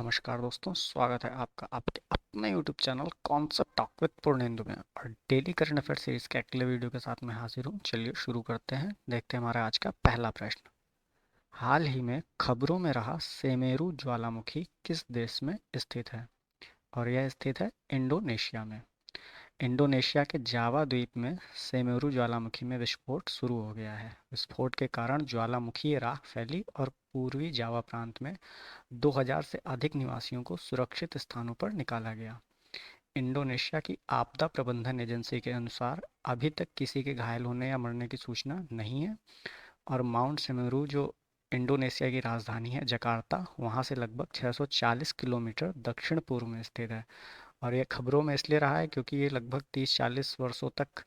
नमस्कार दोस्तों, स्वागत है आपका आपके अपने YouTube channel concept talk with Purnendu में। और डेली करंट अफेयर सीरीज के अगले वीडियो के साथ मैं हाजिर हूँ। चलिए शुरू करते हैं। देखते हैं हमारा आज का पहला प्रश्न। हाल ही में खबरों में रहा सेमेरू ज्वालामुखी किस देश में स्थित है? और यह स्थित है इंडोनेशिया में। इंडोनेशिया के जावा द्वीप में सेमेरू ज्वालामुखी में विस्फोट शुरू हो गया है। विस्फोट के कारण ज्वालामुखीय राख फैली और पूर्वी जावा प्रांत में 2000 से अधिक निवासियों को सुरक्षित स्थानों पर निकाला गया। इंडोनेशिया की आपदा प्रबंधन एजेंसी के अनुसार अभी तक किसी के घायल होने या मरने की सूचना नहीं है। और माउंट सेमेरू जो इंडोनेशिया की राजधानी है जकार्ता, वहाँ से लगभग 640 किलोमीटर दक्षिण पूर्व में स्थित है। और यह खबरों में इसलिए रहा है क्योंकि ये लगभग 30-40 वर्षों तक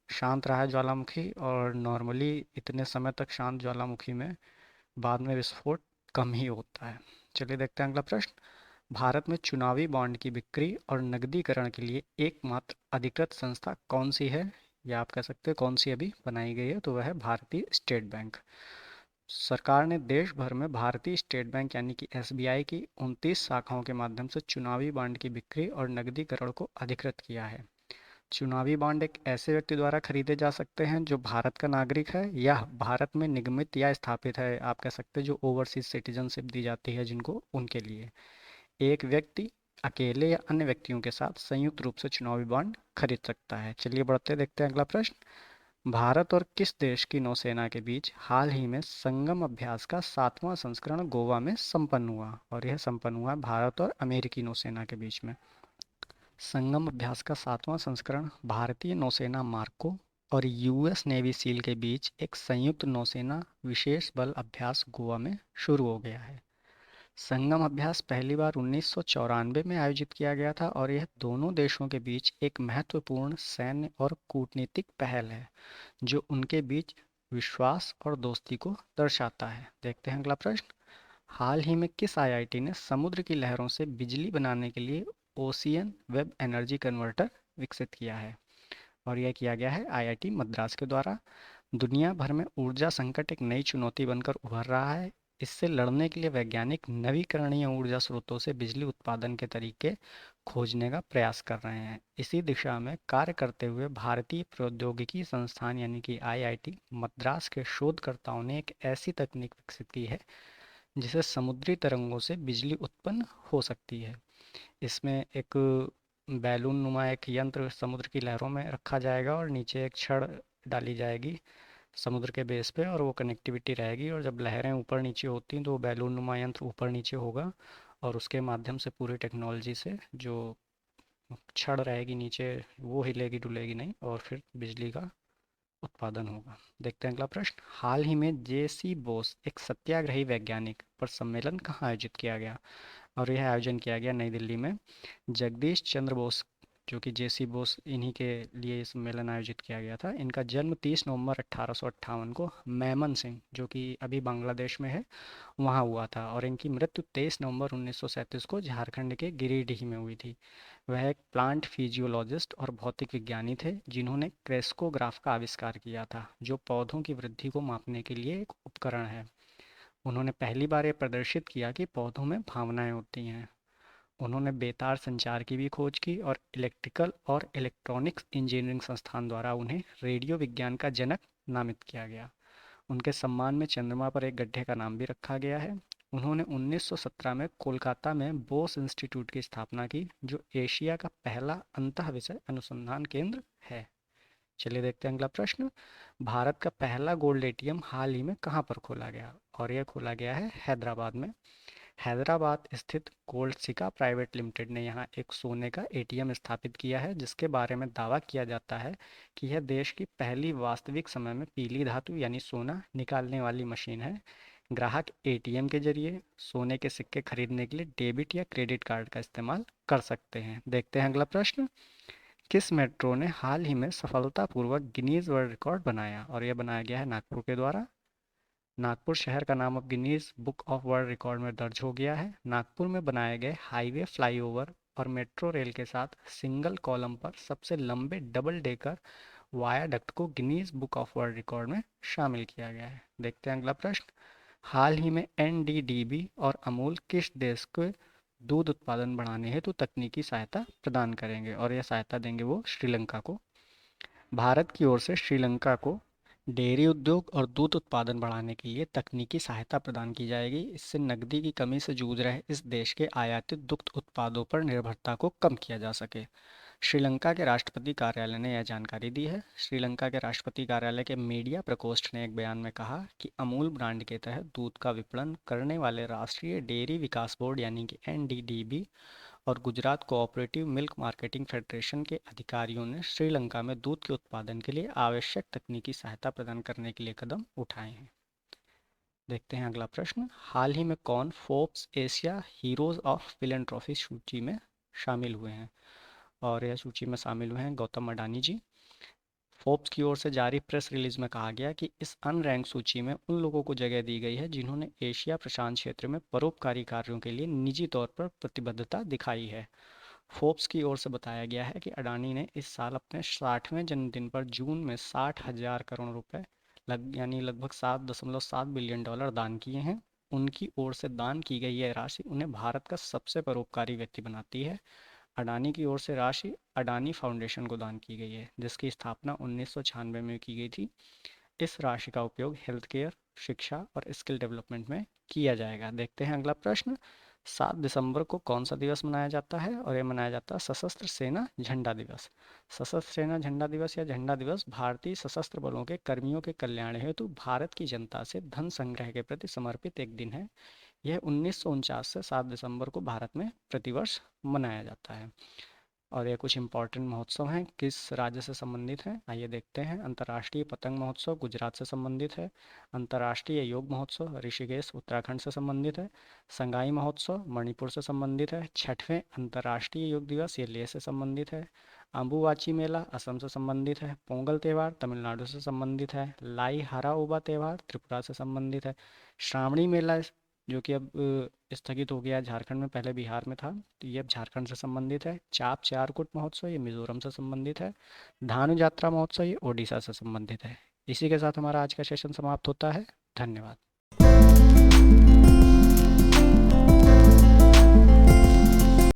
शांत रहा है ज्वालामुखी, और नॉर्मली इतने समय तक शांत ज्वालामुखी में बाद में विस्फोट कम ही होता है। चलिए देखते हैं अगला प्रश्न। भारत में चुनावी बॉन्ड की बिक्री और नकदीकरण के लिए एकमात्र अधिकृत संस्था कौन सी है? या आप कह सकते हैं कौन सी अभी बनाई गई है, तो वह है भारतीय स्टेट बैंक। सरकार ने देश भर में भारतीय स्टेट बैंक यानी कि एसबीआई की 29 शाखाओं के माध्यम से चुनावी बॉन्ड की बिक्री और नकदीकरण को अधिकृत किया है। चुनावी बॉन्ड एक ऐसे व्यक्ति द्वारा खरीदे जा सकते हैं जो भारत का नागरिक है या भारत में निगमित या स्थापित है। आप कह सकते हैं जो ओवरसीज सिटीजनशिप दी जाती है जिनको, उनके लिए। एक व्यक्ति अकेले या अन्य व्यक्तियों के साथ संयुक्त रूप से चुनावी बॉन्ड खरीद सकता है। चलिए बढ़ते देखते हैं अगला प्रश्न। भारत और किस देश की नौसेना के बीच हाल ही में संगम अभ्यास का 7वां संस्करण गोवा में संपन्न हुआ? और यह संपन्न हुआ भारत और अमेरिकी नौसेना के बीच में। संगम अभ्यास का 7वां संस्करण भारतीय नौसेना मार्को और यूएस नेवी सील के बीच एक संयुक्त नौसेना विशेष बल अभ्यास गोवा में शुरू हो गया है। संगम अभ्यास पहली बार 1994 में आयोजित किया गया था और यह दोनों देशों के बीच एक महत्वपूर्ण सैन्य और कूटनीतिक पहल है जो उनके बीच विश्वास और दोस्ती को दर्शाता है। देखते हैं अगला प्रश्न। हाल ही में किस आईआईटी ने समुद्र की लहरों से बिजली बनाने के लिए ओशियन वेब एनर्जी कन्वर्टर विकसित किया है? और यह किया गया है आईआईटी मद्रास के द्वारा। दुनिया भर में ऊर्जा संकट एक नई चुनौती बनकर उभर रहा है। इससे लड़ने के लिए वैज्ञानिक नवीकरणीय ऊर्जा स्रोतों से बिजली उत्पादन के तरीके खोजने का प्रयास कर रहे हैं। इसी दिशा में कार्य करते हुए भारतीय प्रौद्योगिकी संस्थान यानी कि आईआईटी मद्रास के शोधकर्ताओं ने एक ऐसी तकनीक विकसित की है जिससे समुद्री तरंगों से बिजली उत्पन्न हो सकती है। इसमें एक बैलून नुमा एक यंत्र समुद्र की लहरों में रखा जाएगा और नीचे एक छड़ डाली जाएगी समुद्र के बेस पे, और वो कनेक्टिविटी रहेगी। और जब लहरें ऊपर नीचे होती हैं तो वो बैलून नुमा यंत्र ऊपर नीचे होगा और उसके माध्यम से पूरी टेक्नोलॉजी से जो छड़ रहेगी नीचे वो हिलेगी डुलेगी नहीं, और फिर बिजली का उत्पादन होगा। देखते हैं अगला प्रश्न। हाल ही में जेसी बोस एक सत्याग्रही वैज्ञानिक पर सम्मेलन कहाँ आयोजित किया गया? और यह आयोजन किया गया नई दिल्ली में। जगदीश चंद्र बोस जो कि जेसी बोस, इन्हीं के लिए ये सम्मेलन आयोजित किया गया था। इनका जन्म 30 नवंबर 1858 को मैमन सिंह जो कि अभी बांग्लादेश में है वहाँ हुआ था, और इनकी मृत्यु 23 नवंबर 1937 को झारखंड के गिरिडीह में हुई थी। वह एक प्लांट फिजियोलॉजिस्ट और भौतिक विज्ञानी थे जिन्होंने क्रेस्कोग्राफ का आविष्कार किया था जो पौधों की वृद्धि को मापने के लिए एक उपकरण है। उन्होंने पहली बार ये प्रदर्शित किया कि पौधों में भावनाएं होती हैं। उन्होंने बेतार संचार की भी खोज की और इलेक्ट्रिकल और इलेक्ट्रॉनिक्स इंजीनियरिंग संस्थान द्वारा उन्हें रेडियो विज्ञान का जनक नामित किया गया। उनके सम्मान में चंद्रमा पर एक गड्ढे का नाम भी रखा गया है। उन्होंने 1917 में कोलकाता में बोस इंस्टीट्यूट की स्थापना की जो एशिया का पहला अंतः विषय अनुसंधान केंद्र है। चलिए देखते हैं अगला प्रश्न। भारत का पहला गोल्ड एटीएम हाल ही में कहाँ पर खोला गया? और यह खोला गया है हैदराबाद में। हैदराबाद स्थित गोल्ड सिका प्राइवेट लिमिटेड ने यहाँ एक सोने का एटीएम स्थापित किया है जिसके बारे में दावा किया जाता है कि यह देश की पहली वास्तविक समय में पीली धातु यानी सोना निकालने वाली मशीन है। ग्राहक एटीएम के जरिए सोने के सिक्के खरीदने के लिए डेबिट या क्रेडिट कार्ड का इस्तेमाल कर सकते हैं। देखते हैं अगला प्रश्न। किस मेट्रो ने हाल ही में सफलतापूर्वक गिनीज वर्ल्ड रिकॉर्ड बनाया? और यह बनाया गया है नागपुर के द्वारा। नागपुर शहर का नाम अब Guinness book of world record में दर्ज हो गया है। नागपुर में बनाए गए हाईवे फ्लाईओवर और मेट्रो रेल के साथ सिंगल कॉलम पर सबसे लंबे डबल डेकर वायाडक्ट को Guinness book of world record में शामिल किया गया है। देखते हैं अगला प्रश्न। हाल ही में एनडीडीबी और अमूल किस देश के दूध उत्पादन बढ़ाने हेतु तकनीकी सहायता प्रदान करेंगे, और यह सहायता देंगे वो श्रीलंका को। भारत की ओर से श्रीलंका को डेयरी उद्योग और दूध उत्पादन बढ़ाने के लिए तकनीकी सहायता प्रदान की जाएगी। इससे नकदी की कमी से जूझ रहे इस देश के आयातित दुग्ध उत्पादों पर निर्भरता को कम किया जा सके। श्रीलंका के राष्ट्रपति कार्यालय ने यह जानकारी दी है। श्रीलंका के राष्ट्रपति कार्यालय के मीडिया प्रकोष्ठ ने एक बयान में कहा कि अमूल ब्रांड के तहत दूध का विपणन करने वाले राष्ट्रीय डेयरी विकास बोर्ड यानी कि एनडीडीबी और Gujarat cooperative milk marketing federation के अधिकारियों ने श्रीलंका में दूध के उत्पादन के लिए आवश्यक तकनीकी सहायता प्रदान करने के लिए कदम उठाए हैं। देखते हैं अगला प्रश्न। हाल ही में कौन Forbes Asia heroes of philanthropy सूची में शामिल हुए हैं? और यह सूची में शामिल हुए हैं गौतम अडानी जी। फोर्ब्स की ओर से जारी प्रेस रिलीज में कहा गया कि इस अनरैंक सूची में उन लोगों को जगह दी गई है जिन्होंने एशिया प्रशांत क्षेत्र में परोपकारी कार्यों के लिए निजी तौर पर प्रतिबद्धता दिखाई है। फोर्ब्स की ओर से बताया गया है कि अडानी ने इस साल अपने 60वें जन्मदिन पर जून में 60,000 करोड़ रुपए यानी लगभग 7.7 बिलियन डॉलर दान किए हैं। उनकी ओर से दान की गई यह राशि उन्हें भारत का सबसे परोपकारी व्यक्ति बनाती है। अडानी की ओर से राशि अडानी फाउंडेशन को दान की गई है, जिसकी स्थापना 1996 में की गई थी। इस राशि का उपयोग हेल्थ केयर, शिक्षा और स्किल डेवलपमेंट में किया जाएगा। देखते हैं अगला प्रश्न। 7 दिसंबर को कौन सा दिवस मनाया जाता है? और यह मनाया जाता है सशस्त्र सेना झंडा दिवस। सशस्त्र सेना झंडा दिवस या झंडा दिवस भारतीय सशस्त्र बलों के कर्मियों के कल्याण हेतु भारत की जनता से धन संग्रह के प्रति समर्पित एक दिन है। यह 1949 से 7 दिसंबर को भारत में प्रतिवर्ष मनाया जाता है। और ये कुछ इम्पोर्टेंट महोत्सव हैं, किस राज्य से संबंधित हैं आइए देखते हैं। अंतर्राष्ट्रीय पतंग महोत्सव गुजरात से संबंधित है। अंतर्राष्ट्रीय योग महोत्सव ऋषिकेश उत्तराखंड से संबंधित है। संगाई महोत्सव मणिपुर से संबंधित है। छठवें अंतर्राष्ट्रीय योग दिवस ये लेह से संबंधित है। अम्बुवाची मेला असम से संबंधित है। पोंगल त्यौहार तमिलनाडु से संबंधित है। लाई हराओबा त्यौहार त्रिपुरा से संबंधित है। श्रावणी मेला जो कि अब स्थगित हो गया है झारखंड में, पहले बिहार में था, तो ये अब झारखंड से संबंधित है। चाप चारकुट महोत्सव ये मिजोरम से संबंधित है। धानु यात्रा महोत्सव ये ओडिशा से संबंधित है। इसी के साथ हमारा आज का सेशन समाप्त होता है। धन्यवाद।